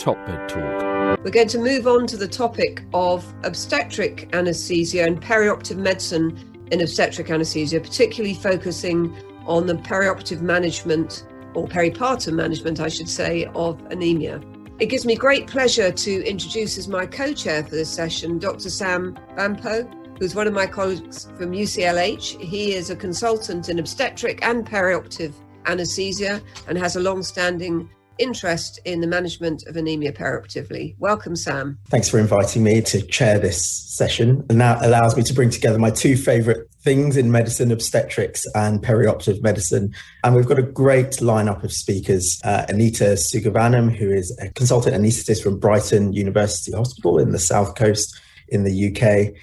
Top Bed Talk. We're going to move on to the topic of obstetric anaesthesia and perioperative medicine in obstetric anaesthesia, particularly focusing on the perioperative management, or peripartum management, I should say, of anemia. It gives me great pleasure to introduce as my co-chair for this session, Dr. Sam Bampoe, who's one of my colleagues from UCLH. He is a consultant in obstetric and perioperative anaesthesia and has a long-standing interest in the management of anemia perioperatively. Welcome, Sam. Thanks for inviting me to chair this session. And that allows me to bring together my two favourite things in medicine, obstetrics and perioperative medicine. And we've got a great lineup of speakers. Anita Sugavaganam, who is a consultant anaesthetist from Brighton University Hospital in the South Coast in the UK.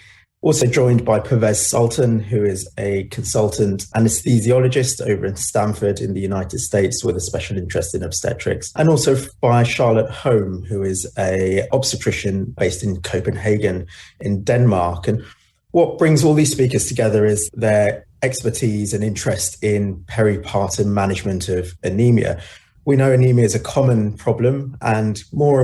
Also joined by Pervez Sultan, who is a consultant anesthesiologist over in Stanford in the United States with a special interest in obstetrics. And also by Charlotte Holm, who is an obstetrician based in Copenhagen in Denmark. And what brings all these speakers together is their expertise and interest in peripartum management of anemia. We know anemia is a common problem, and more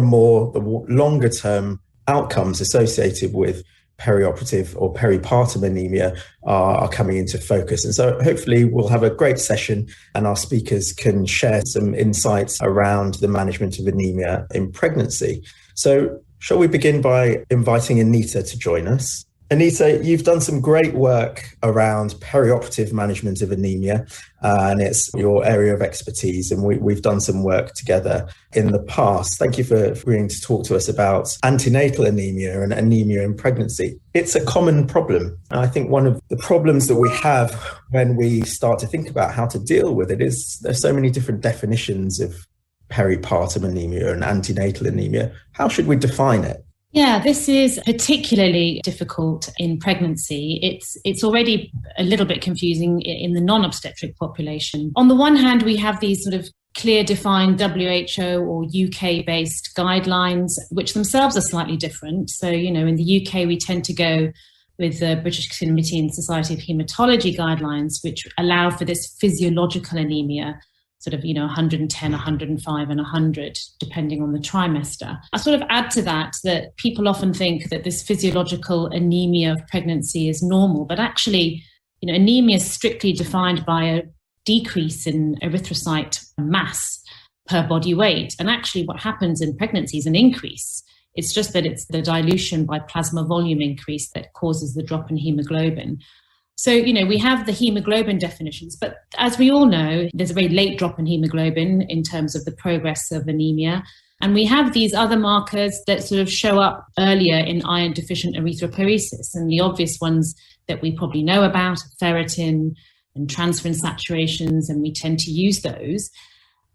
the longer term outcomes associated with perioperative or peripartum anemia are coming into focus. And so hopefully we'll have a great session and our speakers can share some insights around the management of anemia in pregnancy. So shall we begin by inviting Anita to join us? Anita, you've done some great work around perioperative management of anemia, and it's your area of expertise, and we've done some work together in the past. Thank you for agreeing to talk to us about antenatal anemia and anemia in pregnancy. It's a common problem. And I think one of the problems that we have when we start to think about how to deal with it is there's so many different definitions of peripartum anemia and antenatal anemia. How should we define it? Yeah, this is particularly difficult in pregnancy. It's already a little bit confusing in the non-obstetric population. On the one hand, we have these sort of clear defined WHO or UK-based guidelines, which themselves are slightly different. So, in the UK, we tend to go with the British Committee and Society of Haematology guidelines, which allow for this physiological anemia, sort of, 110, 105 and 100, depending on the trimester. I sort of add to that people often think that this physiological anemia of pregnancy is normal, but actually, anemia is strictly defined by a decrease in erythrocyte mass per body weight. And actually what happens in pregnancy is an increase. It's just that it's the dilution by plasma volume increase that causes the drop in hemoglobin. So, we have the hemoglobin definitions, but as we all know, there's a very late drop in hemoglobin in terms of the progress of anemia. And we have these other markers that sort of show up earlier in iron deficient erythropoiesis. And the obvious ones that we probably know about are ferritin and transferrin saturations, and we tend to use those.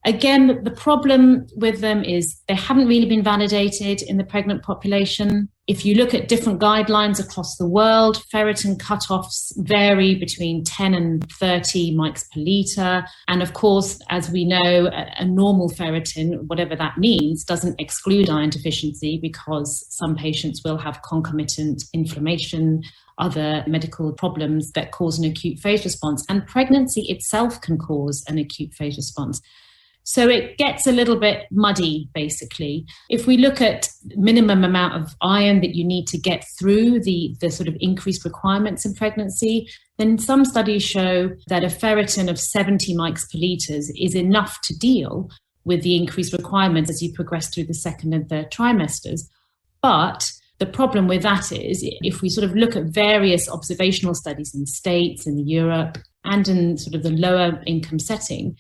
Again, the problem with them is they haven't really been validated in the pregnant population. If you look at different guidelines across the world, ferritin cutoffs vary between 10 and 30 mics per litre. And of course, as we know, a normal ferritin, whatever that means, doesn't exclude iron deficiency because some patients will have concomitant inflammation, other medical problems that cause an acute phase response. And pregnancy itself can cause an acute phase response. So it gets a little bit muddy, basically. If we look at minimum amount of iron that you need to get through the sort of increased requirements in pregnancy, then some studies show that a ferritin of 70 mics per litre is enough to deal with the increased requirements as you progress through the second and third trimesters. But the problem with that is if we sort of look at various observational studies in the States, in Europe, and in sort of the lower income setting,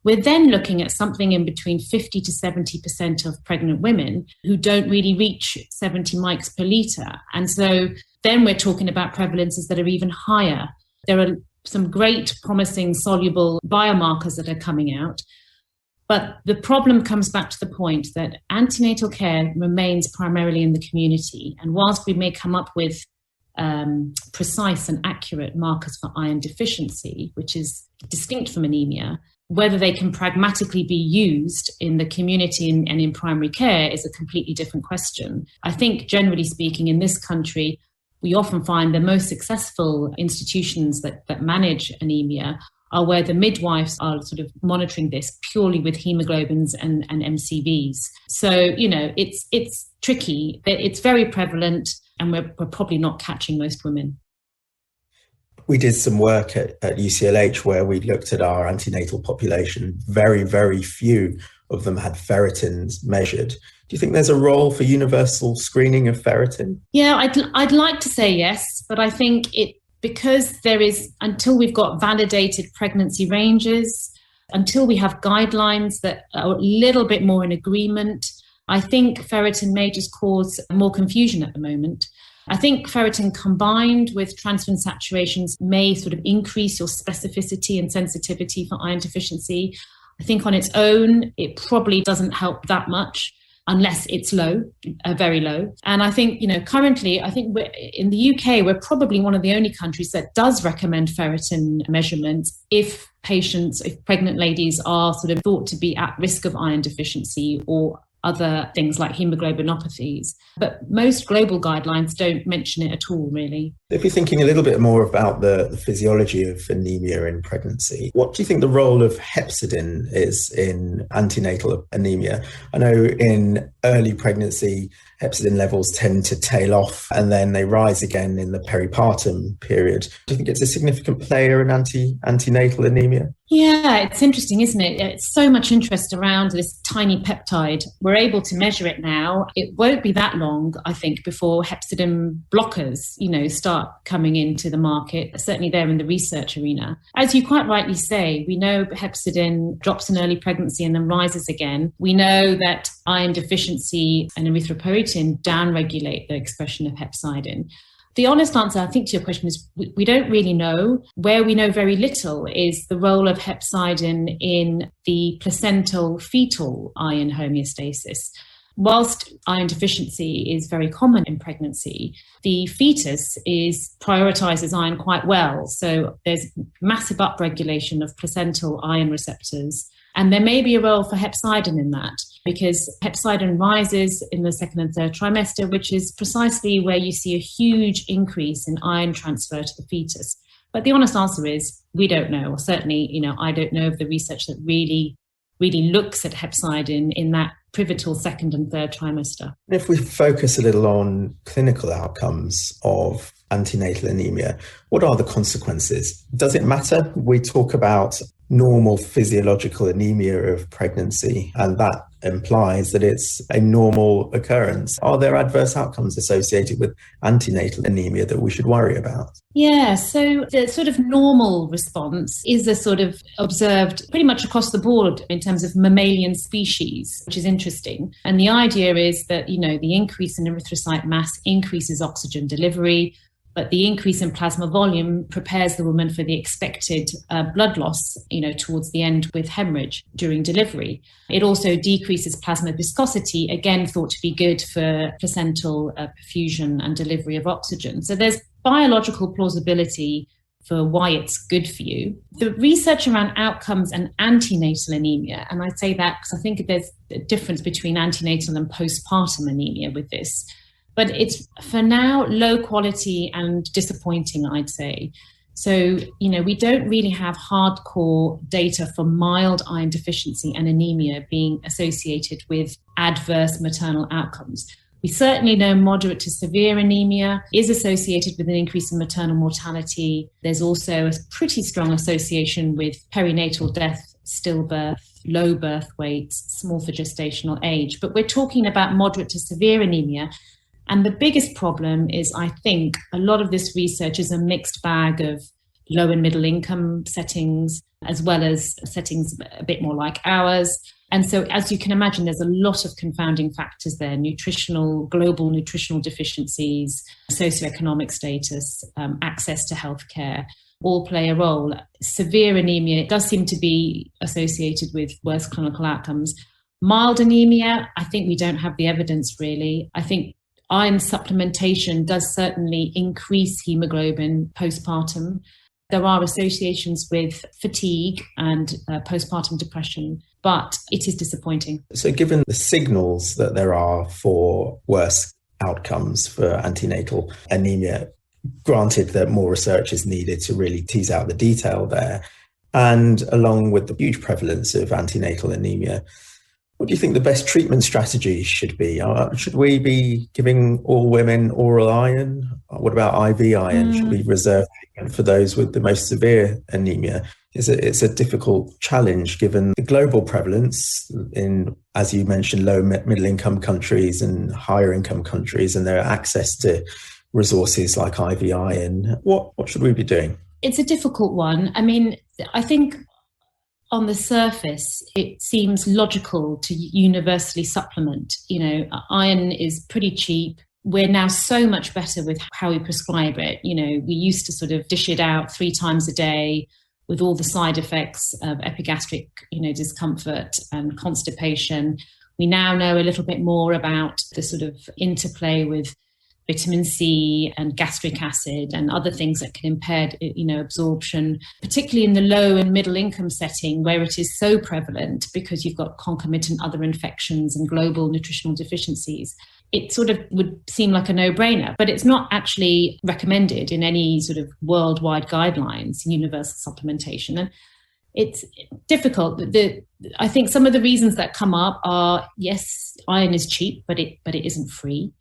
we're then looking at something in between 50 to 70% of pregnant women who don't really reach 70 mics per litre. And so then we're talking about prevalences that are even higher. There are some great promising soluble biomarkers that are coming out. But the problem comes back to the point that antenatal care remains primarily in the community. And whilst we may come up with precise and accurate markers for iron deficiency, which is distinct from anemia, whether they can pragmatically be used in the community and in primary care is a completely different question. I think, generally speaking, in this country, we often find the most successful institutions that manage anemia are where the midwives are sort of monitoring this purely with hemoglobins and MCVs. So, it's tricky. It's very prevalent, and we're probably not catching most women. We did some work at UCLH where we looked at our antenatal population. Very, very few of them had ferritins measured. Do you think there's a role for universal screening of ferritin? Yeah, I'd like to say yes, but I think because there is, until we've got validated pregnancy ranges, until we have guidelines that are a little bit more in agreement, I think ferritin may just cause more confusion at the moment. I think ferritin combined with transferrin saturations may sort of increase your specificity and sensitivity for iron deficiency. I think on its own, it probably doesn't help that much unless it's low, very low. And I think, currently, I think in the UK, we're probably one of the only countries that does recommend ferritin measurements if pregnant ladies are sort of thought to be at risk of iron deficiency or other things like hemoglobinopathies. But most global guidelines don't mention it at all, really. If you're thinking a little bit more about the physiology of anemia in pregnancy, what do you think the role of hepcidin is in antenatal anemia? I know in early pregnancy, hepcidin levels tend to tail off and then they rise again in the peripartum period. Do you think it's a significant player in antenatal anemia? Yeah, it's interesting, isn't it? It's so much interest around this tiny peptide. We're able to measure it now. It won't be that long, I think, before hepcidin blockers, start coming into the market, certainly there in the research arena. As you quite rightly say, we know hepcidin drops in early pregnancy and then rises again. We know that iron deficiency and erythropoietin downregulate the expression of hepcidin. The honest answer, I think, to your question is we don't really know. Where we know very little is the role of hepcidin in the placental fetal iron homeostasis. Whilst iron deficiency is very common in pregnancy, the fetus prioritizes iron quite well. So there's massive upregulation of placental iron receptors. And there may be a role for hepcidin in that, because hepcidin rises in the second and third trimester, which is precisely where you see a huge increase in iron transfer to the fetus. But the honest answer is we don't know, or certainly, I don't know of the research that really looks at hepcidin in that pivotal second and third trimester. If we focus a little on clinical outcomes of antenatal anemia, what are the consequences? Does it matter? We talk about normal physiological anemia of pregnancy, and that implies that it's a normal occurrence. Are there adverse outcomes associated with antenatal anemia that we should worry about? Yeah, so the sort of normal response is a sort of observed pretty much across the board in terms of mammalian species, which is interesting. And the idea is that, the increase in erythrocyte mass increases oxygen delivery, but the increase in plasma volume prepares the woman for the expected blood loss, towards the end with hemorrhage during delivery. It also decreases plasma viscosity, again thought to be good for placental perfusion and delivery of oxygen. So there's biological plausibility for why it's good for you. The research around outcomes and antenatal anemia, and I say that because I think there's a difference between antenatal and postpartum anemia with this. But it's, for now, low quality and disappointing, I'd say. So, we don't really have hardcore data for mild iron deficiency and anemia being associated with adverse maternal outcomes. We certainly know moderate to severe anemia is associated with an increase in maternal mortality. There's also a pretty strong association with perinatal death, stillbirth, low birth weights, small for gestational age. But we're talking about moderate to severe anemia. And the biggest problem is, I think, a lot of this research is a mixed bag of low and middle income settings, as well as settings a bit more like ours. And so, as you can imagine, there's a lot of confounding factors there: global nutritional deficiencies, socioeconomic status, access to healthcare, all play a role. Severe anemia does seem to be associated with worse clinical outcomes. Mild anemia, I think we don't have the evidence really. I think iron supplementation does certainly increase hemoglobin postpartum. There are associations with fatigue and postpartum depression, but it is disappointing. So given the signals that there are for worse outcomes for antenatal anemia, granted that more research is needed to really tease out the detail there, And along with the huge prevalence of antenatal anemia, what do you think the best treatment strategy should be? Should we be giving all women oral iron? What about IV iron? Should we reserve treatment for those with the most severe anemia? It's a difficult challenge given the global prevalence in, as you mentioned, low middle income countries and higher income countries, and their access to resources like IV iron. What should we be doing? It's a difficult one. I mean, I think on the surface, it seems logical to universally supplement. Iron is pretty cheap. We're now so much better with how we prescribe it. We used to sort of dish it out 3 times a day with all the side effects of epigastric, discomfort and constipation. We now know a little bit more about the sort of interplay with vitamin C and gastric acid and other things that can impair, absorption, particularly in the low and middle income setting where it is so prevalent because you've got concomitant other infections and global nutritional deficiencies. It sort of would seem like a no-brainer, but it's not actually recommended in any sort of worldwide guidelines, universal supplementation. And it's difficult. I think some of the reasons that come up are, yes, iron is cheap, but it isn't free.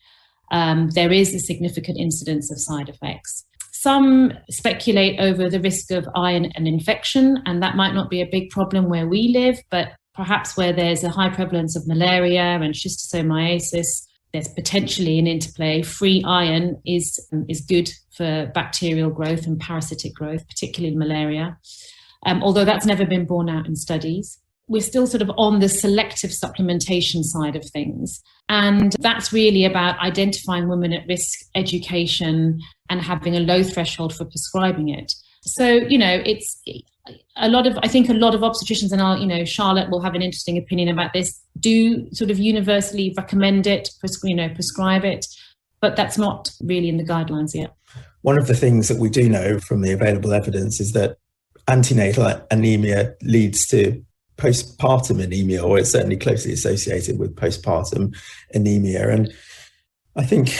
There is a significant incidence of side effects. Some speculate over the risk of iron and infection, and that might not be a big problem where we live, but perhaps where there's a high prevalence of malaria and schistosomiasis, there's potentially an interplay. Free iron is good for bacterial growth and parasitic growth, particularly malaria, although that's never been borne out in studies. We're still sort of on the selective supplementation side of things. And that's really about identifying women at risk, education, and having a low threshold for prescribing it. So, it's I think a lot of obstetricians, and Charlotte will have an interesting opinion about this, do sort of universally recommend it, prescribe it, but that's not really in the guidelines yet. One of the things that we do know from the available evidence is that antenatal anemia leads to postpartum anemia, or it's certainly closely associated with postpartum anemia. And I think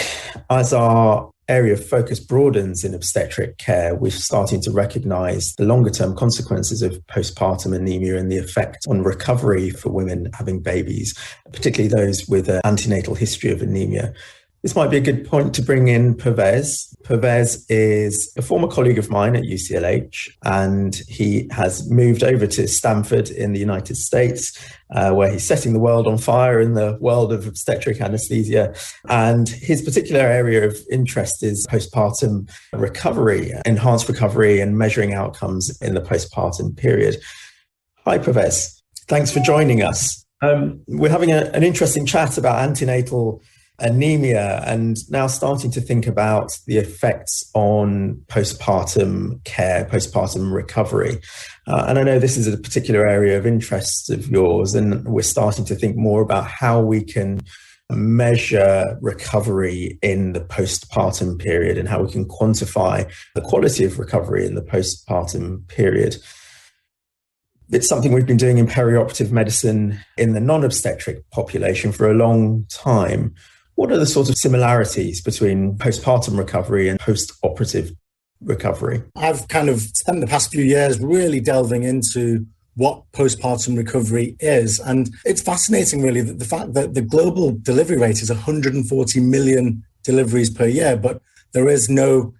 as our area of focus broadens in obstetric care, we're starting to recognise the longer term consequences of postpartum anemia and the effect on recovery for women having babies, particularly those with an antenatal history of anemia. This might be a good point to bring in Pervez. Pervez is a former colleague of mine at UCLH, and he has moved over to Stanford in the United States, where he's setting the world on fire in the world of obstetric anesthesia. And his particular area of interest is postpartum recovery, enhanced recovery, and measuring outcomes in the postpartum period. Hi, Pervez. Thanks for joining us. We're having an interesting chat about antenatal anemia and now starting to think about the effects on postpartum care, postpartum recovery. And I know this is a particular area of interest of yours, and we're starting to think more about how we can measure recovery in the postpartum period and how we can quantify the quality of recovery in the postpartum period. It's something we've been doing in perioperative medicine in the non-obstetric population for a long time. What are the sort of similarities between postpartum recovery and post-operative recovery? I've kind of spent the past few years really delving into what postpartum recovery is. And it's fascinating, really, that the fact that the global delivery rate is 140 million deliveries per year, but there is no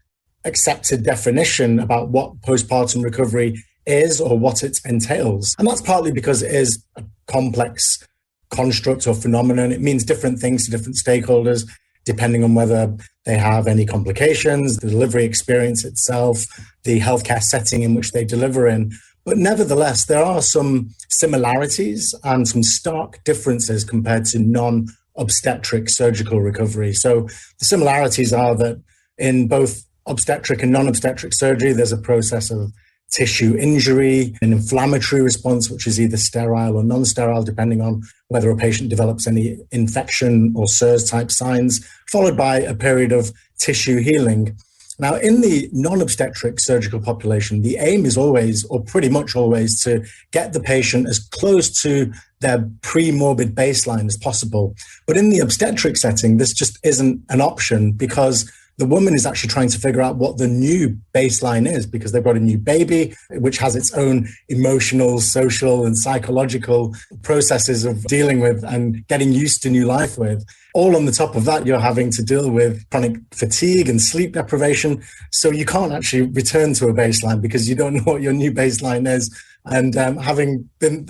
accepted definition about what postpartum recovery is or what it entails. And that's partly because it is a complex construct or phenomenon. It means different things to different stakeholders, depending on whether they have any complications, the delivery experience itself, the healthcare setting in which they deliver in. But nevertheless, there are some similarities and some stark differences compared to non-obstetric surgical recovery. So the similarities are that in both obstetric and non-obstetric surgery, there's a process of tissue injury, an inflammatory response, which is either sterile or non-sterile, depending on whether a patient develops any infection or SIRS-type signs, followed by a period of tissue healing. Now, in the non-obstetric surgical population, the aim is always, or pretty much always, to get the patient as close to their pre-morbid baseline as possible. But in the obstetric setting, this just isn't an option because the woman is actually trying to figure out what the new baseline is, because they've got a new baby, which has its own emotional, social, and psychological processes of dealing with and getting used to new life with. All on the top of that, you're having to deal with chronic fatigue and sleep deprivation. So you can't actually return to a baseline because you don't know what your new baseline is. And having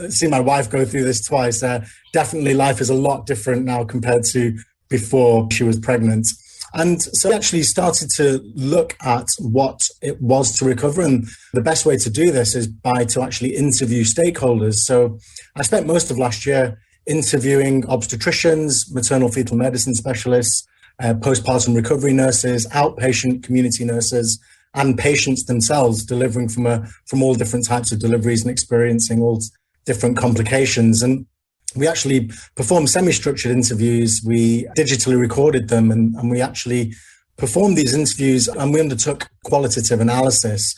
seen my wife go through this twice, definitely life is a lot different now compared to before she was pregnant. And so I actually started to look at what it was to recover. And the best way to do this is to actually interview stakeholders. So I spent most of last year interviewing obstetricians, maternal fetal medicine specialists, postpartum recovery nurses, outpatient community nurses, and patients themselves delivering from all different types of deliveries and experiencing all different complications. And we actually performed semi-structured interviews. We digitally recorded them, and we actually performed these interviews, and we undertook qualitative analysis.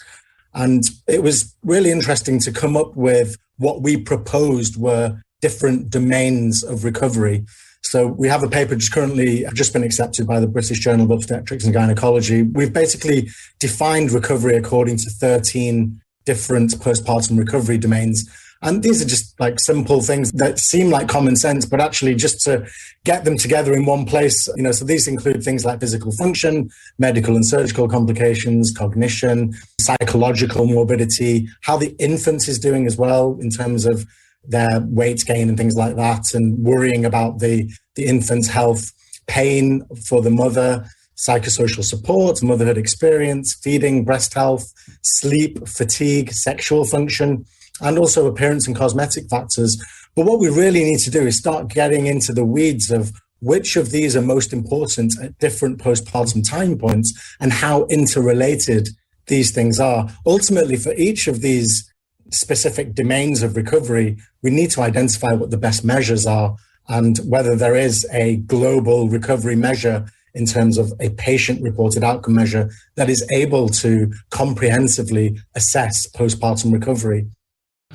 And it was really interesting to come up with what we proposed were different domains of recovery. So we have a paper just currently just been accepted by the British Journal of Obstetrics and Gynecology. We've basically defined recovery according to 13 different postpartum recovery domains. And these are just like simple things that seem like common sense, but actually just to get them together in one place, so these include things like physical function, medical and surgical complications, cognition, psychological morbidity, how the infant is doing as well in terms of their weight gain and things like that, and worrying about the infant's health, pain for the mother, psychosocial support, motherhood experience, feeding, breast health, sleep, fatigue, sexual function, and also appearance and cosmetic factors. But what we really need to do is start getting into the weeds of which of these are most important at different postpartum time points and how interrelated these things are. Ultimately, for each of these specific domains of recovery, we need to identify what the best measures are and whether there is a global recovery measure in terms of a patient-reported outcome measure that is able to comprehensively assess postpartum recovery.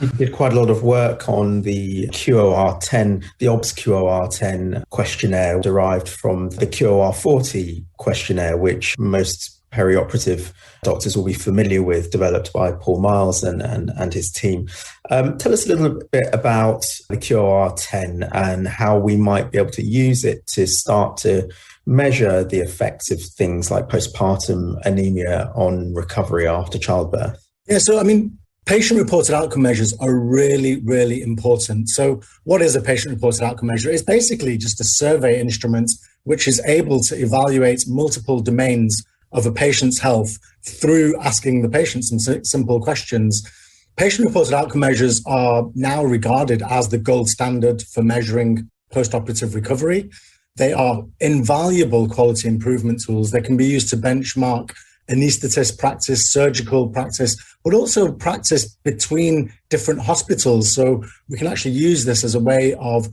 You did quite a lot of work on the QOR10, the OBS QOR10 questionnaire derived from the QOR40 questionnaire, which most perioperative doctors will be familiar with, developed by Paul Miles and his team. Tell us a little bit about the QOR10 and how we might be able to use it to start to measure the effects of things like postpartum anemia on recovery after childbirth. Yeah, so patient-reported outcome measures are really, really important. So what is a patient-reported outcome measure? It's basically just a survey instrument which is able to evaluate multiple domains of a patient's health through asking the patient some simple questions. Patient-reported outcome measures are now regarded as the gold standard for measuring post-operative recovery. They are invaluable quality improvement tools. They can be used to benchmark anaesthetist practice, surgical practice, but also practice between different hospitals. So we can actually use this as a way of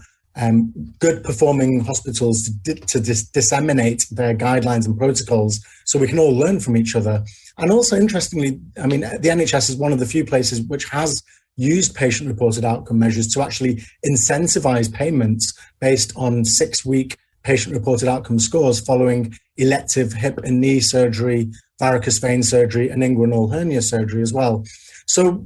good performing hospitals to disseminate their guidelines and protocols so we can all learn from each other. And also, interestingly, the NHS is one of the few places which has used patient-reported outcome measures to actually incentivize payments based on 6-week patient-reported outcome scores following elective hip and knee surgery, varicose vein surgery, and inguinal hernia surgery as well. So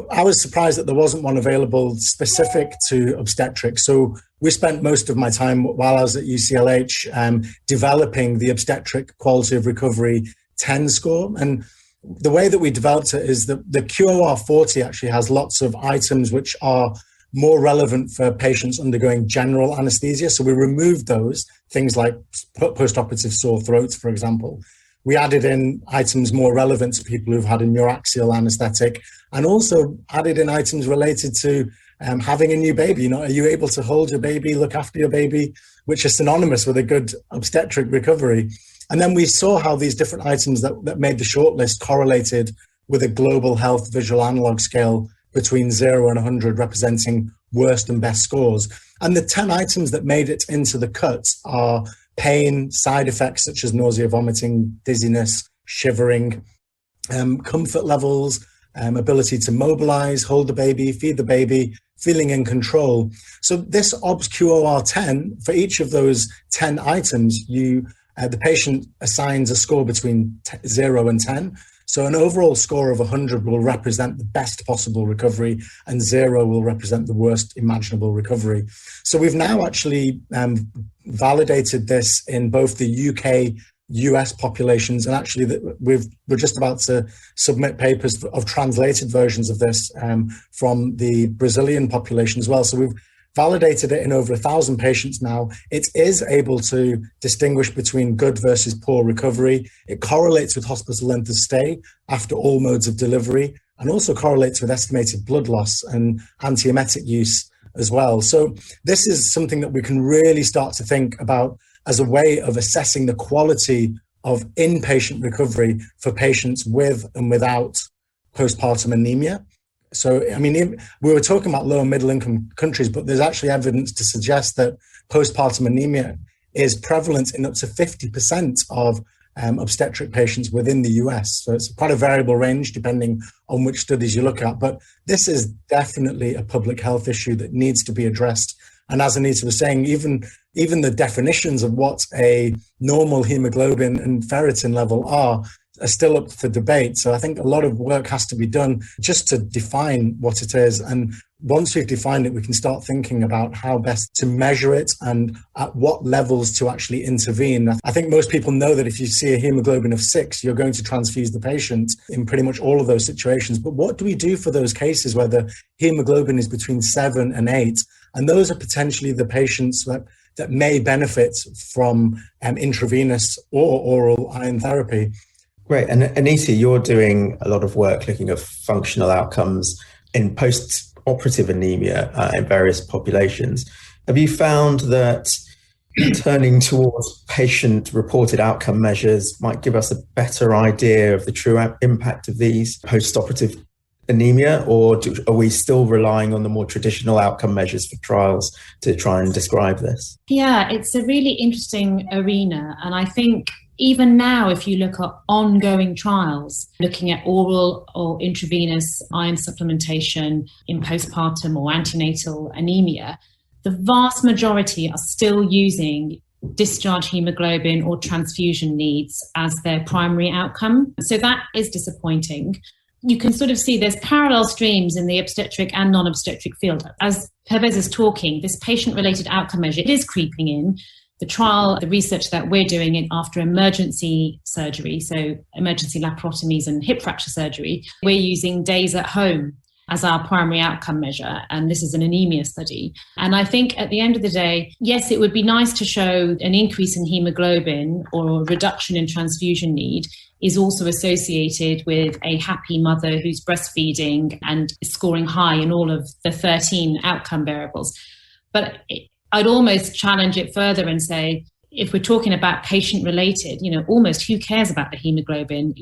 I was surprised that there wasn't one available specific to obstetrics. So we spent most of my time while I was at UCLH developing the obstetric quality of recovery 10 score. And the way that we developed it is that the QOR40 actually has lots of items which are more relevant for patients undergoing general anesthesia. So we removed those, things like post-operative sore throats, for example. We added in items more relevant to people who've had a neuraxial anesthetic, and also added in items related to having a new baby. Are you able to hold your baby, look after your baby, which are synonymous with a good obstetric recovery. And then we saw how these different items that made the shortlist correlated with a global health visual analog scale between 0 and 100, representing worst and best scores. And the 10 items that made it into the cut are pain, side effects such as nausea, vomiting, dizziness, shivering, comfort levels, ability to mobilize, hold the baby, feed the baby, feeling in control. So this OBS QOR10, for each of those 10 items, you the patient assigns a score between 0 and 10. So an overall score of 100 will represent the best possible recovery, and 0 will represent the worst imaginable recovery. So we've now actually validated this in both the UK, US populations, and actually we're just about to submit papers of translated versions of this from the Brazilian population as well. So we've validated it in over 1,000 patients now. It is able to distinguish between good versus poor recovery. It correlates with hospital length of stay after all modes of delivery, and also correlates with estimated blood loss and antiemetic use as well. So this is something that we can really start to think about as a way of assessing the quality of inpatient recovery for patients with and without postpartum anemia. So, I mean, we were talking about low and middle income countries, but there's actually evidence to suggest that postpartum anemia is prevalent in up to 50% of obstetric patients within the US. So it's quite a variable range depending on which studies you look at. But this is definitely a public health issue that needs to be addressed. And as Anita was saying, even the definitions of what a normal hemoglobin and ferritin level are still up for debate. So I think a lot of work has to be done just to define what it is. And once we've defined it, we can start thinking about how best to measure it and at what levels to actually intervene. I think most people know that if you see a hemoglobin of 6, you're going to transfuse the patient in pretty much all of those situations. But what do we do for those cases where the hemoglobin is between 7 and 8? And those are potentially the patients that may benefit from intravenous or oral iron therapy. Great. And Anita, you're doing a lot of work looking at functional outcomes in post-operative anemia in various populations. Have you found that turning towards patient-reported outcome measures might give us a better idea of the true impact of these post-operative anemia, or are we still relying on the more traditional outcome measures for trials to try and describe this? Yeah, it's a really interesting arena. And I think even now, if you look at ongoing trials, looking at oral or intravenous iron supplementation in postpartum or antenatal anemia, the vast majority are still using discharge hemoglobin or transfusion needs as their primary outcome. So that is disappointing. You can sort of see there's parallel streams in the obstetric and non-obstetric field. As Pervez is talking, this patient-related outcome measure, it is creeping in. The trial, the research that we're doing after emergency surgery, so emergency laparotomies and hip fracture surgery, we're using days at home as our primary outcome measure. And this is an anemia study. And I think at the end of the day, yes, it would be nice to show an increase in hemoglobin or a reduction in transfusion need is also associated with a happy mother who's breastfeeding and is scoring high in all of the 13 outcome variables. But I'd almost challenge it further and say, if we're talking about patient-related, almost who cares about the hemoglobin?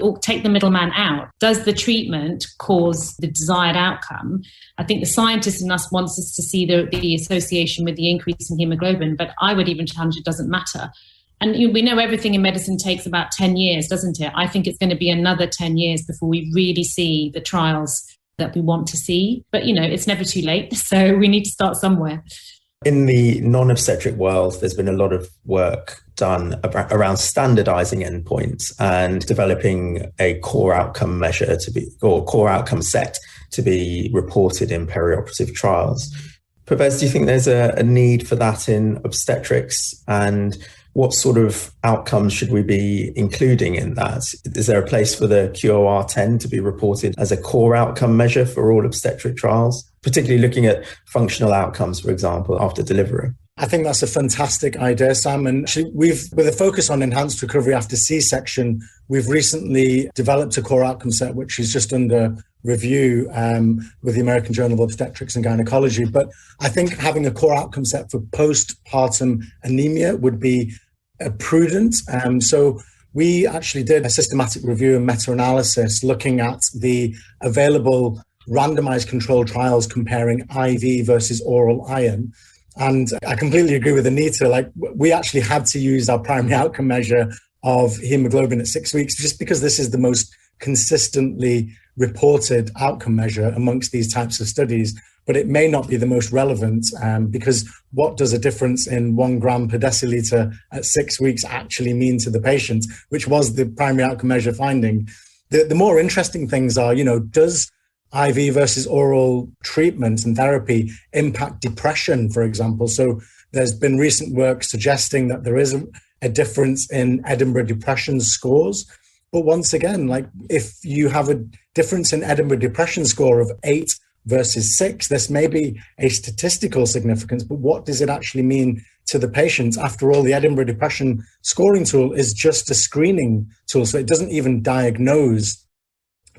Or take the middleman out. Does the treatment cause the desired outcome? I think the scientist in us wants us to see the association with the increase in hemoglobin, but I would even challenge it doesn't matter. And we know everything in medicine takes about 10 years, doesn't it? I think it's going to be another 10 years before we really see the trials that we want to see. But, it's never too late, so we need to start somewhere. In the non-obstetric world, there's been a lot of work done around standardizing endpoints and developing a core outcome measure or core outcome set to be reported in perioperative trials. Pervez, do you think there's a need for that in obstetrics? And what sort of outcomes should we be including in that? Is there a place for the QOR10 to be reported as a core outcome measure for all obstetric trials, particularly looking at functional outcomes, for example, after delivery? I think that's a fantastic idea, Sam. And with a focus on enhanced recovery after C-section, we've recently developed a core outcome set, which is just under review with the American Journal of Obstetrics and Gynecology. But I think having a core outcome set for postpartum anemia would be prudent. So we actually did a systematic review and meta-analysis looking at the available randomized controlled trials comparing IV versus oral iron. And I completely agree with Anita. We actually had to use our primary outcome measure of hemoglobin at 6 weeks, just because this is the most consistently reported outcome measure amongst these types of studies. but it may not be the most relevant because what does a difference in 1 gram per deciliter at 6 weeks actually mean to the patient, which was the primary outcome measure finding. The more interesting things are, does IV versus oral treatment and therapy impact depression, for example? So there's been recent work suggesting that there is a difference in Edinburgh depression scores. But once again, like if you have a difference in Edinburgh depression score of 8 versus 6, this may be a statistical significance, but what does it actually mean to the patient? After all, the Edinburgh depression scoring tool is just a screening tool, so it doesn't even diagnose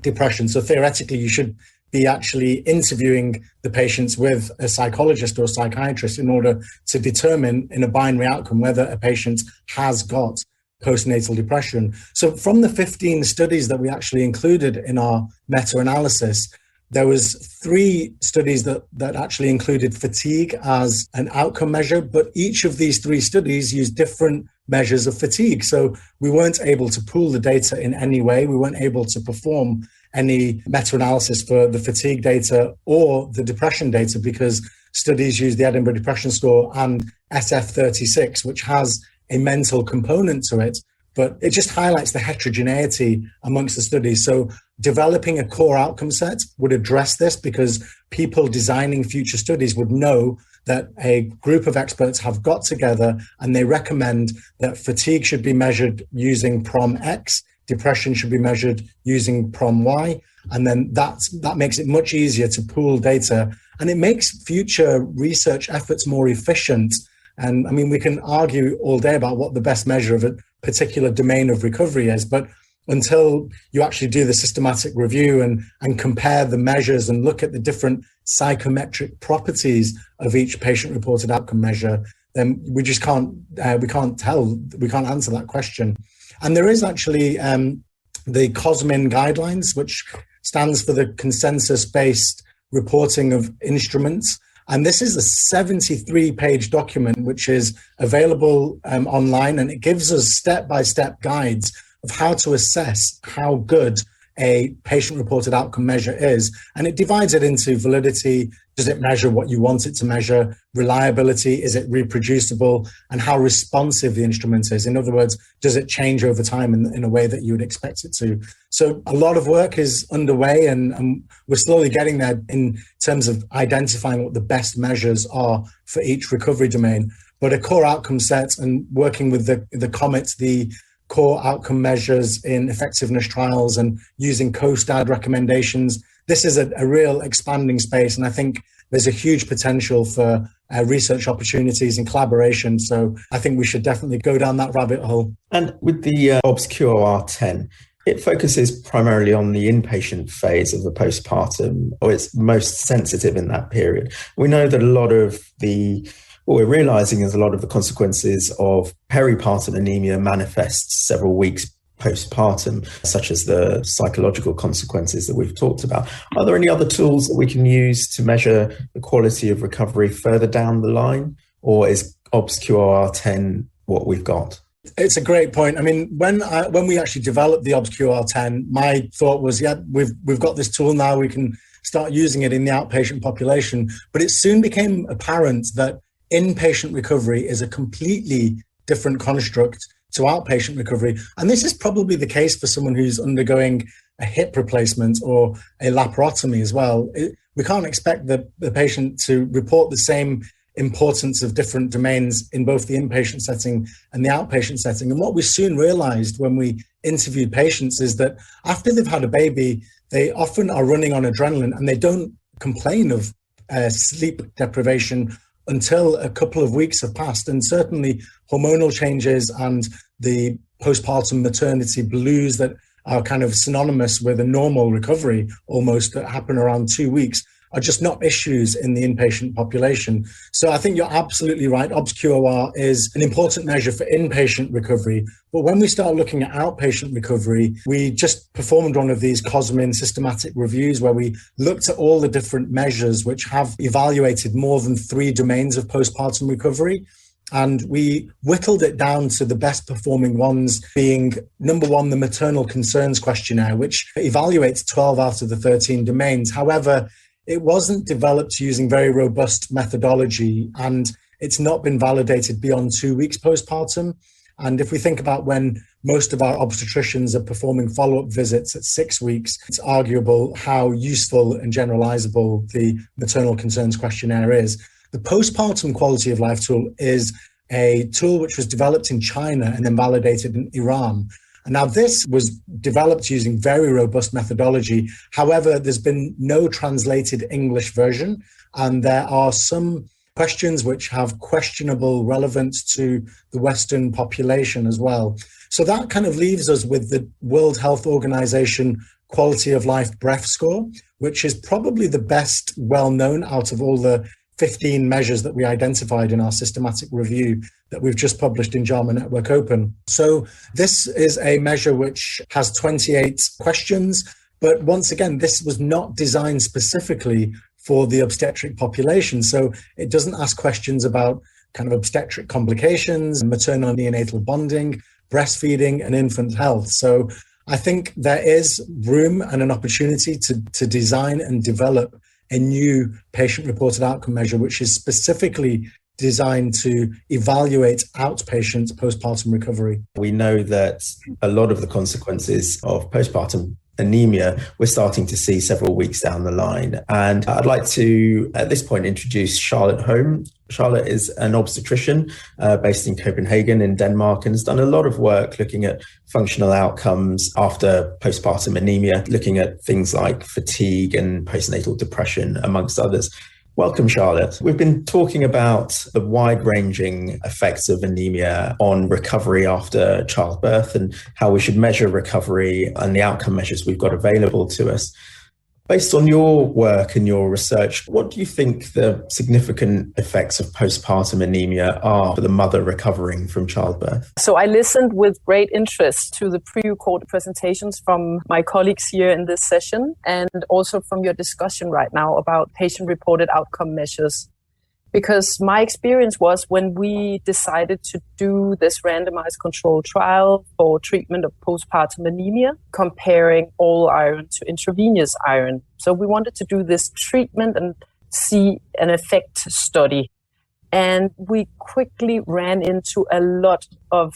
depression. So theoretically, you should be actually interviewing the patients with a psychologist or a psychiatrist in order to determine in a binary outcome whether a patient has got postnatal depression. So from the 15 studies that we actually included in our meta-analysis, there was 3 studies that actually included fatigue as an outcome measure, but each of these 3 studies used different measures of fatigue. So we weren't able to pool the data in any way. We weren't able to perform any meta-analysis for the fatigue data or the depression data because studies use the Edinburgh Depression Score and SF36, which has a mental component to it, but it just highlights the heterogeneity amongst the studies. So developing a core outcome set would address this because people designing future studies would know that a group of experts have got together and they recommend that fatigue should be measured using PROM X, depression should be measured using PROM Y, and then that makes it much easier to pool data, and it makes future research efforts more efficient. And I mean, we can argue all day about what the best measure of a particular domain of recovery is, but until you actually do the systematic review and compare the measures and look at the different psychometric properties of each patient-reported outcome measure, then we just can't answer that question. And there is actually the COSMIN guidelines, which stands for the consensus-based reporting of instruments. And this is a 73-page document, which is available online, and it gives us step-by-step guides of how to assess how good a patient-reported outcome measure is. And it divides it into validity. Does it measure what you want it to measure? Reliability, is it reproducible? And how responsive the instrument is. In other words, does it change over time in a way that you would expect it to? So a lot of work is underway, and we're slowly getting there in terms of identifying what the best measures are for each recovery domain. But a core outcome set and working with the COMET, the core outcome measures in effectiveness trials, and using COSTAD recommendations. This is a real expanding space, and I think there's a huge potential for research opportunities and collaboration. So I think we should definitely go down that rabbit hole. And with the OBS-QOR10, it focuses primarily on the inpatient phase of the postpartum, or it's most sensitive in that period. We know that what we're realizing is a lot of the consequences of peripartum anemia manifests several weeks postpartum, such as the psychological consequences that we've talked about. Are there any other tools that we can use to measure the quality of recovery further down the line, or is OBS-QOR10 what we've got? It's a great point. I mean, when we actually developed the OBS-QOR10, my thought was, we've got this tool now, we can start using it in the outpatient population. But it soon became apparent that inpatient recovery is a completely different construct to outpatient recovery. And this is probably the case for someone who's undergoing a hip replacement or a laparotomy as well. We can't expect the patient to report the same importance of different domains in both the inpatient setting and the outpatient setting. And what we soon realized when we interviewed patients is that after they've had a baby, they often are running on adrenaline and they don't complain of sleep deprivation until a couple of weeks have passed. And certainly hormonal changes and the postpartum maternity blues that are kind of synonymous with a normal recovery almost, that happen around 2 weeks, are just not issues in the inpatient population. So I think you're absolutely right. OBS-QOR is an important measure for inpatient recovery. But when we start looking at outpatient recovery, we just performed one of these COSMIN systematic reviews where we looked at all the different measures which have evaluated more than 3 domains of postpartum recovery. And we whittled it down to the best performing ones, being number 1, the maternal concerns questionnaire, which evaluates 12 out of the 13 domains. However, it wasn't developed using very robust methodology, and it's not been validated beyond 2 weeks postpartum. And if we think about when most of our obstetricians are performing follow-up visits at 6 weeks, it's arguable how useful and generalizable the maternal concerns questionnaire is. The postpartum quality of life tool is a tool which was developed in China and then validated in Iran. And now this was developed using very robust methodology. However, there's been no translated English version, and there are some questions which have questionable relevance to the Western population as well. So that kind of leaves us with the World Health Organization Quality of Life Breath Score, which is probably the best well-known out of all the 15 measures that we identified in our systematic review that we've just published in JAMA Network Open. So this is a measure which has 28 questions, but once again, this was not designed specifically for the obstetric population. So it doesn't ask questions about kind of obstetric complications, maternal neonatal bonding, breastfeeding, and infant health. So I think there is room and an opportunity to design and develop a new patient-reported outcome measure, which is specifically designed to evaluate outpatient postpartum recovery. We know that a lot of the consequences of postpartum anemia we're starting to see several weeks down the line. And I'd like to, at this point, introduce Charlotte Holm. Charlotte is an obstetrician based in Copenhagen in Denmark and has done a lot of work looking at functional outcomes after postpartum anemia, looking at things like fatigue and postnatal depression, amongst others. Welcome, Charlotte. We've been talking about the wide-ranging effects of anemia on recovery after childbirth and how we should measure recovery and the outcome measures we've got available to us. Based on your work and your research, what do you think the significant effects of postpartum anemia are for the mother recovering from childbirth? So I listened with great interest to the pre-recorded presentations from my colleagues here in this session, and also from your discussion right now about patient-reported outcome measures. Because my experience was when we decided to do this randomized controlled trial for treatment of postpartum anemia, comparing all iron to intravenous iron. So we wanted to do this treatment and see an effect study. And we quickly ran into a lot of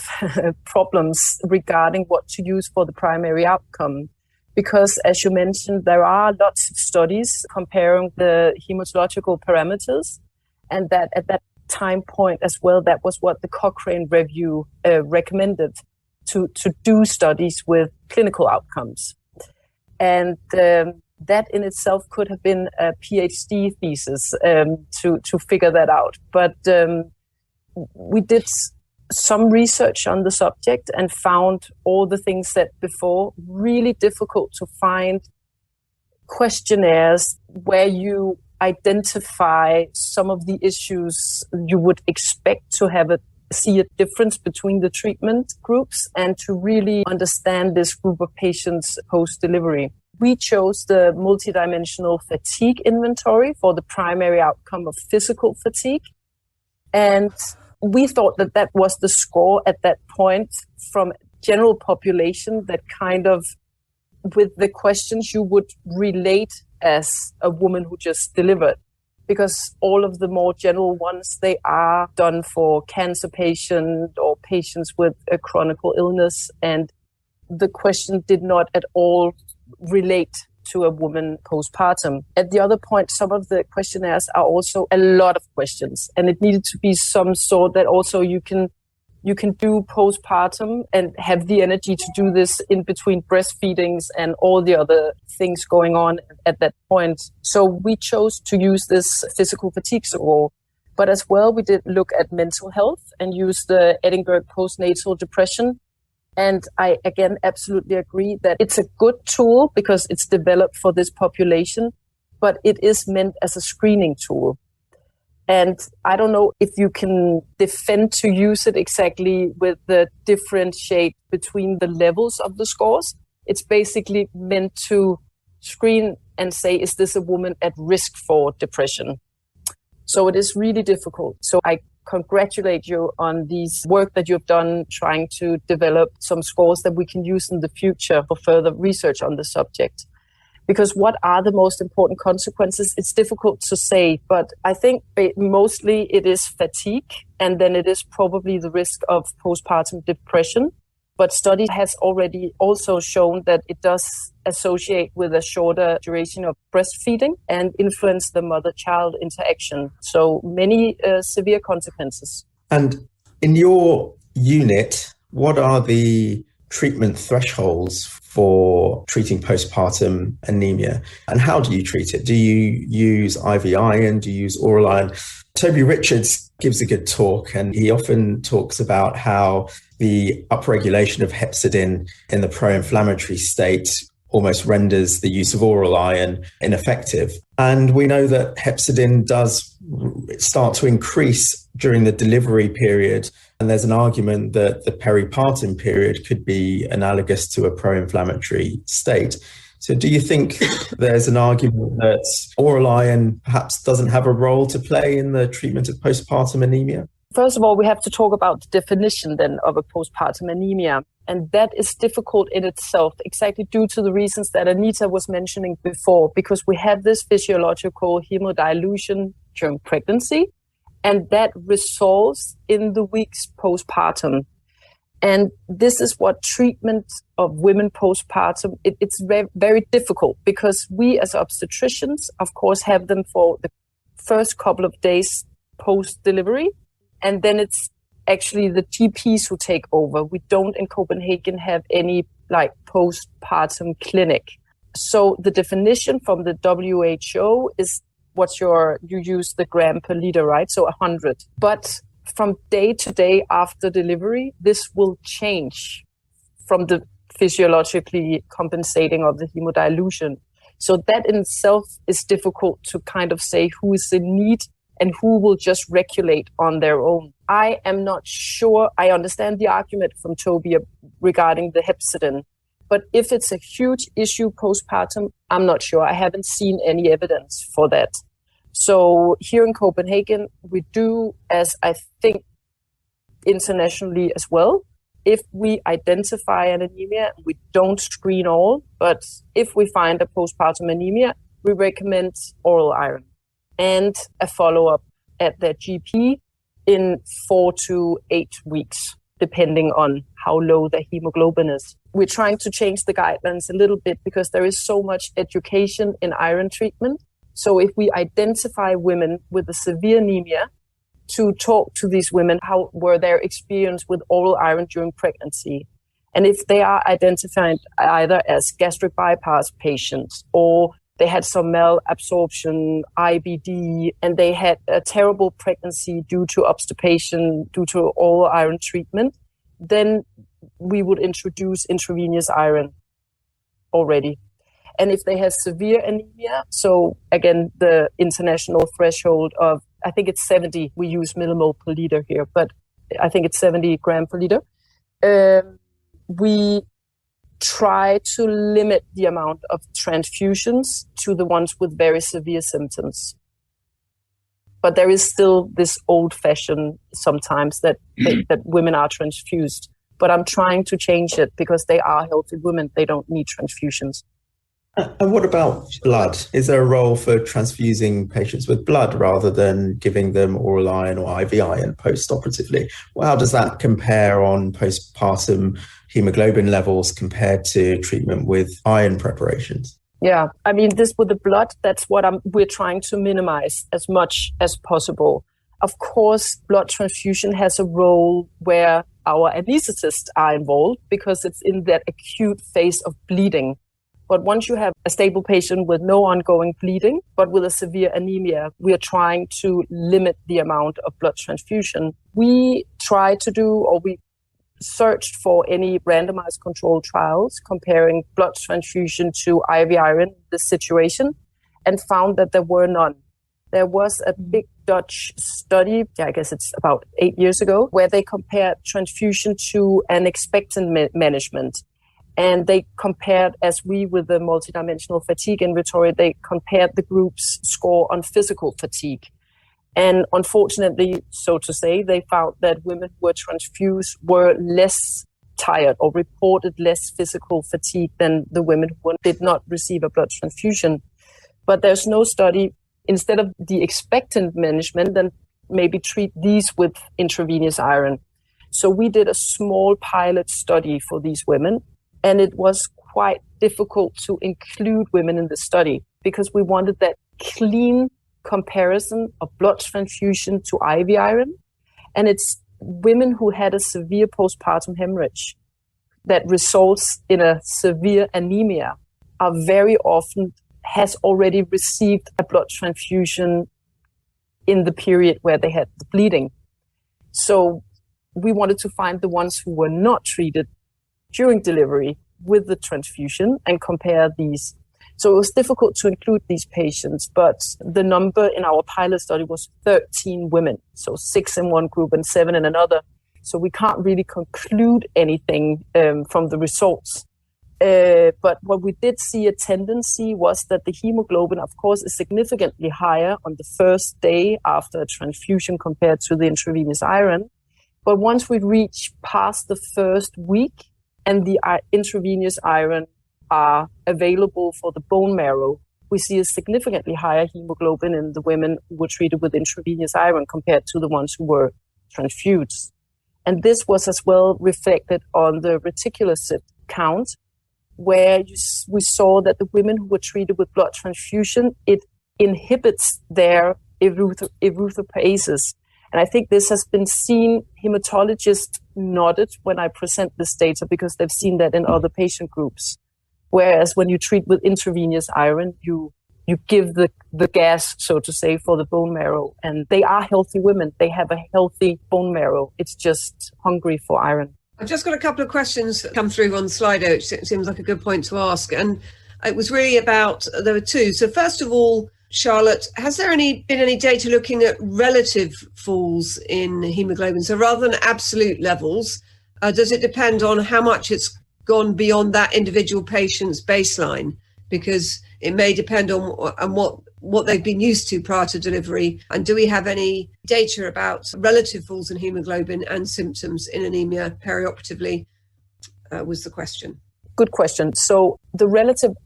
problems regarding what to use for the primary outcome. Because, as you mentioned, there are lots of studies comparing the hematological parameters. And that at that time point as well, that was what the Cochrane review recommended, to do studies with clinical outcomes. And that in itself could have been a PhD thesis to figure that out. But we did some research on the subject and found all the things that before really difficult to find questionnaires where you identify some of the issues you would expect to see a difference between the treatment groups and to really understand this group of patients post-delivery. We chose the multidimensional fatigue inventory for the primary outcome of physical fatigue. And we thought that that was the score at that point from general population that kind of, with the questions you would relate as a woman who just delivered, because all of the more general ones, they are done for cancer patients or patients with a chronic illness, and the question did not at all relate to a woman postpartum. At the other point, some of the questionnaires are also a lot of questions, and it needed to be some sort that also you can do postpartum and have the energy to do this in between breastfeedings and all the other things going on at that point. So we chose to use this physical fatigue score. But as well, we did look at mental health and use the Edinburgh postnatal depression. And I, again, absolutely agree that it's a good tool because it's developed for this population, but it is meant as a screening tool. And I don't know if you can defend to use it exactly with the differentiate between the levels of the scores. It's basically meant to screen and say, is this a woman at risk for depression? So it is really difficult. So I congratulate you on this work that you've done trying to develop some scores that we can use in the future for further research on the subject. Because what are the most important consequences? It's difficult to say, but I think mostly it is fatigue, and then it is probably the risk of postpartum depression. But study has already also shown that it does associate with a shorter duration of breastfeeding and influence the mother-child interaction. So many severe consequences. And in your unit, what are the treatment thresholds for treating postpartum anemia? And how do you treat it? Do you use IV iron? Do you use oral iron? Toby Richards gives a good talk, and he often talks about how the upregulation of hepcidin in the pro-inflammatory state almost renders the use of oral iron ineffective. And we know that hepcidin does start to increase during the delivery period. And there's an argument that the peripartum period could be analogous to a pro-inflammatory state. So do you think there's an argument that oral iron perhaps doesn't have a role to play in the treatment of postpartum anemia? First of all, we have to talk about the definition then of a postpartum anemia. And that is difficult in itself, exactly due to the reasons that Anita was mentioning before, because we have this physiological hemodilution during pregnancy, and that resolves in the weeks postpartum. And this is what treatment of women postpartum, it's very, very difficult, because we as obstetricians, of course, have them for the first couple of days post-delivery, and then it's actually the GPs who take over. We don't in Copenhagen have any postpartum clinic. So the definition from the WHO is you use the gram per liter, right? So 100. But from day to day after delivery, this will change from the physiologically compensating of the hemodilution. So that in itself is difficult to kind of say who is in need and who will just regulate on their own. I am not sure. I understand the argument from Toby regarding the hepcidin, but if it's a huge issue postpartum, I'm not sure. I haven't seen any evidence for that. So here in Copenhagen, we do, as I think internationally as well, if we identify an anemia, we don't screen all, but if we find a postpartum anemia, we recommend oral iron and a follow-up at their GP in 4 to 8 weeks, depending on how low the hemoglobin is. We're trying to change the guidelines a little bit because there is so much education in iron treatment. So if we identify women with a severe anemia, to talk to these women, how were their experience with oral iron during pregnancy? And if they are identified either as gastric bypass patients or they had some malabsorption, IBD, and they had a terrible pregnancy due to obstipation, due to oral iron treatment, then we would introduce intravenous iron already. And if they have severe anemia, so again, the international threshold of, I think it's 70, we use millimole per liter here, but I think it's 70 gram per liter. We try to limit the amount of transfusions to the ones with very severe symptoms. But there is still this old fashion sometimes that women are transfused. But I'm trying to change it because they are healthy women. They don't need transfusions. And what about blood? Is there a role for transfusing patients with blood rather than giving them oral iron or IV iron post-operatively? Well, how does that compare on postpartum hemoglobin levels compared to treatment with iron preparations? Yeah, I mean, this with the blood, that's what we're trying to minimize as much as possible. Of course, blood transfusion has a role where our anesthetists are involved because it's in that acute phase of bleeding. But once you have a stable patient with no ongoing bleeding, but with a severe anemia, we are trying to limit the amount of blood transfusion. We try to do, or we searched for any randomized controlled trials comparing blood transfusion to IV iron in this situation and found that there were none. There was a big Dutch study, I guess it's about 8 years ago, where they compared transfusion to an expectant management. And they compared, as we with the multidimensional fatigue inventory, they compared the group's score on physical fatigue. And unfortunately, so to say, they found that women who were transfused were less tired or reported less physical fatigue than the women who did not receive a blood transfusion. But there's no study, instead of the expectant management, then maybe treat these with intravenous iron. So we did a small pilot study for these women, and it was quite difficult to include women in the study because we wanted that clean comparison of blood transfusion to IV iron. And it's women who had a severe postpartum hemorrhage that results in a severe anemia are very often has already received a blood transfusion in the period where they had the bleeding. So we wanted to find the ones who were not treated during delivery with the transfusion and compare these. So it was difficult to include these patients, but the number in our pilot study was 13 women, so 6 in one group and 7 in another. So we can't really conclude anything from the results. But what we did see a tendency was that the hemoglobin, of course, is significantly higher on the first day after a transfusion compared to the intravenous iron. But once we reach past the first week and the intravenous iron are available for the bone marrow, we see a significantly higher hemoglobin in the women who were treated with intravenous iron compared to the ones who were transfused. And this was as well reflected on the reticulocyte count, where we saw that the women who were treated with blood transfusion, it inhibits their erythropoiesis. And I think this has been seen, hematologists nodded when I present this data because they've seen that in other patient groups. Whereas when you treat with intravenous iron, you give the gas, so to say, for the bone marrow. And they are healthy women. They have a healthy bone marrow. It's just hungry for iron. I've just got a couple of questions that come through on Slido, which seems like a good point to ask. And it was really about, there were two. So first of all, Charlotte, has there been any data looking at relative falls in hemoglobin? So rather than absolute levels, does it depend on how much it's gone beyond that individual patient's baseline? Because it may depend on what they've been used to prior to delivery. And do we have any data about relative falls in hemoglobin and symptoms in anemia perioperatively, was the question. Good question. So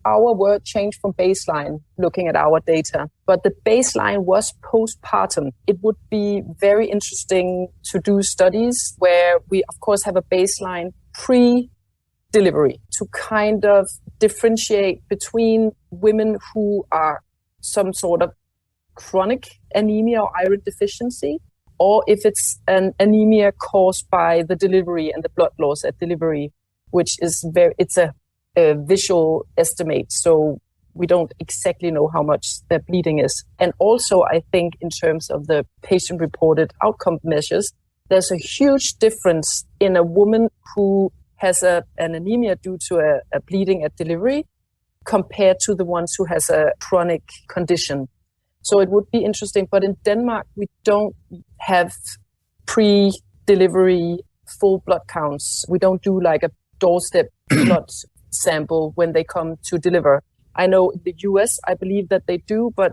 our word changed from baseline looking at our data, but the baseline was postpartum. It would be very interesting to do studies where we, of course, have a baseline pre-delivery to kind of differentiate between women who are some sort of chronic anemia or iron deficiency, or if it's an anemia caused by the delivery and the blood loss at delivery, which is it's a visual estimate. So we don't exactly know how much their bleeding is. And also, I think in terms of the patient-reported outcome measures, there's a huge difference in a woman who has an anemia due to a bleeding at delivery compared to the ones who has a chronic condition. So it would be interesting. But in Denmark, we don't have pre-delivery full blood counts. We don't do like a doorstep blood sample when they come to deliver. I know in the US, I believe that they do, but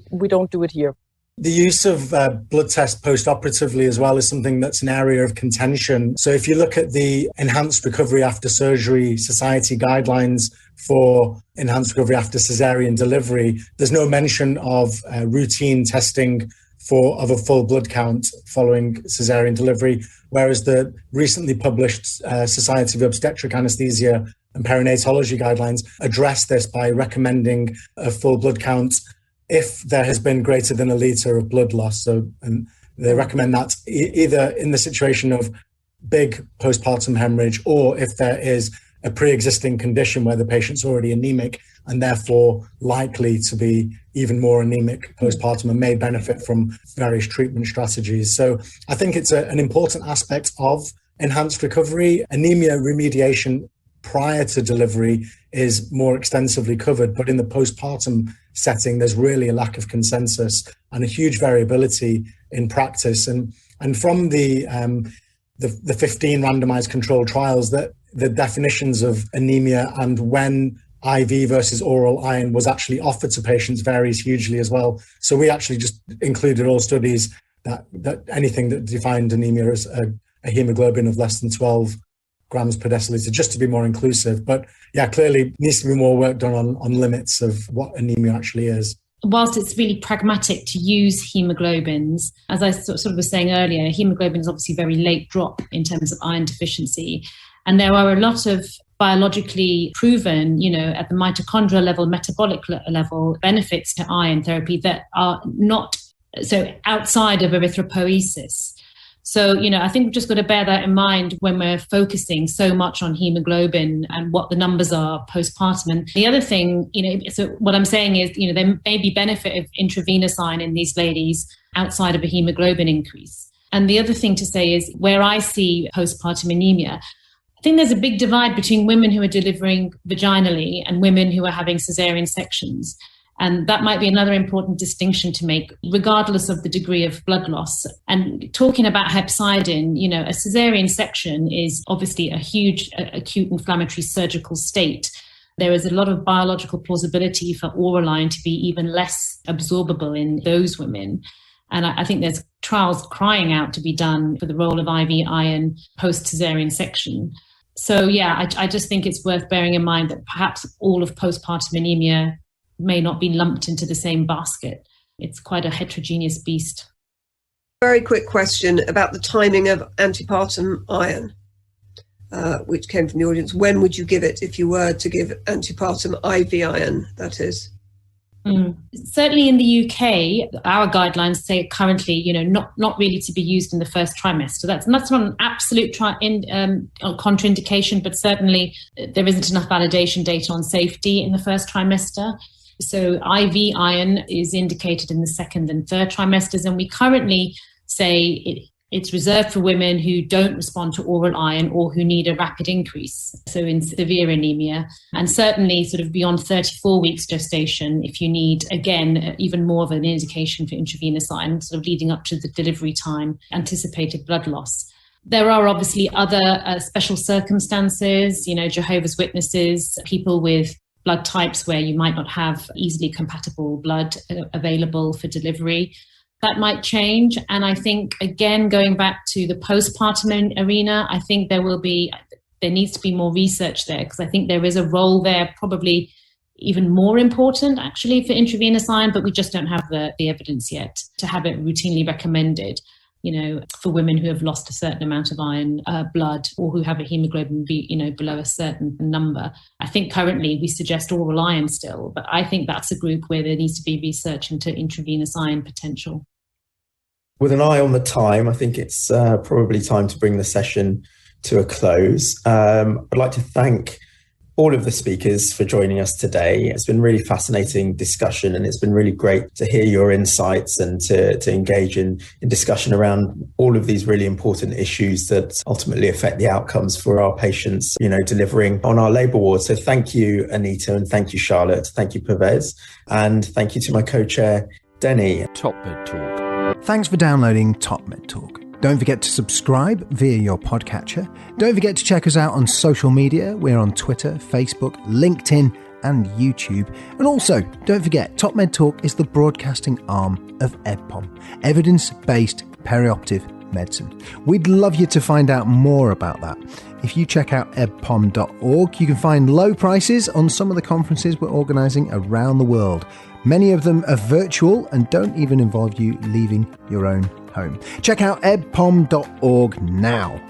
we don't do it here. The use of blood tests post-operatively as well is something that's an area of contention. So if you look at the Enhanced Recovery After Surgery Society guidelines for enhanced recovery after cesarean delivery, there's no mention of routine testing of a full blood count following cesarean delivery, whereas the recently published Society of Obstetric Anaesthesia and Perinatology guidelines address this by recommending a full blood count if there has been greater than a litre of blood loss. So and they recommend that either in the situation of big postpartum hemorrhage or if there is a pre-existing condition where the patient's already anemic and therefore likely to be even more anemic postpartum and may benefit from various treatment strategies. So I think it's an important aspect of enhanced recovery. Anemia remediation prior to delivery is more extensively covered, but in the postpartum setting, there's really a lack of consensus and a huge variability in practice. And from the 15 randomized controlled trials, that the definitions of anemia and when IV versus oral iron was actually offered to patients varies hugely as well. So we actually just included all studies that anything that defined anemia as a a hemoglobin of less than 12 grams per deciliter, just to be more inclusive. But yeah, clearly needs to be more work done on limits of what anemia actually is. Whilst it's really pragmatic to use hemoglobins, as I sort of was saying earlier, hemoglobin is obviously very late drop in terms of iron deficiency. And there are a lot of biologically proven, at the mitochondrial level, metabolic level, benefits to iron therapy that are not so outside of erythropoiesis. So, I think we've just got to bear that in mind when we're focusing so much on hemoglobin and what the numbers are postpartum. And the other thing, so what I'm saying is, there may be benefit of intravenous iron in these ladies outside of a hemoglobin increase. And the other thing to say is where I see postpartum anemia, I think there's a big divide between women who are delivering vaginally and women who are having cesarean sections. And that might be another important distinction to make, regardless of the degree of blood loss. And talking about hepcidin, a cesarean section is obviously a huge acute inflammatory surgical state. There is a lot of biological plausibility for oral iron to be even less absorbable in those women. And I think there's trials crying out to be done for the role of IV iron post-cesarean section. So, yeah, I just think it's worth bearing in mind that perhaps all of postpartum anemia may not be lumped into the same basket. It's quite a heterogeneous beast. Very quick question about the timing of antepartum iron, which came from the audience. When would you give it if you were to give antepartum IV iron, that is? Certainly in the UK, our guidelines say currently, not really to be used in the first trimester. That's not an absolute contraindication, but certainly there isn't enough validation data on safety in the first trimester. So IV iron is indicated in the second and third trimesters, and we currently say it's reserved for women who don't respond to oral iron or who need a rapid increase, so in severe anemia, and certainly sort of beyond 34 weeks gestation if you need, again, even more of an indication for intravenous iron, sort of leading up to the delivery time, anticipated blood loss. There are obviously other special circumstances, Jehovah's Witnesses, people with blood types where you might not have easily compatible blood available for delivery. That might change. And I think, again, going back to the postpartum arena, I think there needs to be more research there, because I think there is a role there, probably even more important actually for intravenous iron, but we just don't have the evidence yet to have it routinely recommended, for women who have lost a certain amount of iron blood or who have a hemoglobin below a certain number. I think currently we suggest oral iron still, but I think that's a group where there needs to be research into intravenous iron potential. With an eye on the time, I think it's probably time to bring the session to a close. I'd like to thank all of the speakers for joining us today. It's been really fascinating discussion, and it's been really great to hear your insights and to engage in discussion around all of these really important issues that ultimately affect the outcomes for our patients, delivering on our labour wards. So thank you, Anita, and thank you, Charlotte. Thank you, Pervez. And thank you to my co-chair, Denny. Top Med Talk. Thanks for downloading Top Med Talk. Don't forget to subscribe via your podcatcher. Don't forget to check us out on social media. We're on Twitter, Facebook, LinkedIn and YouTube. And also, don't forget, Top Med Talk is the broadcasting arm of EBPOM, Evidence-Based Perioperative Medicine. We'd love you to find out more about that. If you check out ebpom.org, you can find low prices on some of the conferences we're organising around the world. Many of them are virtual and don't even involve you leaving your own home. Check out ebpom.org now.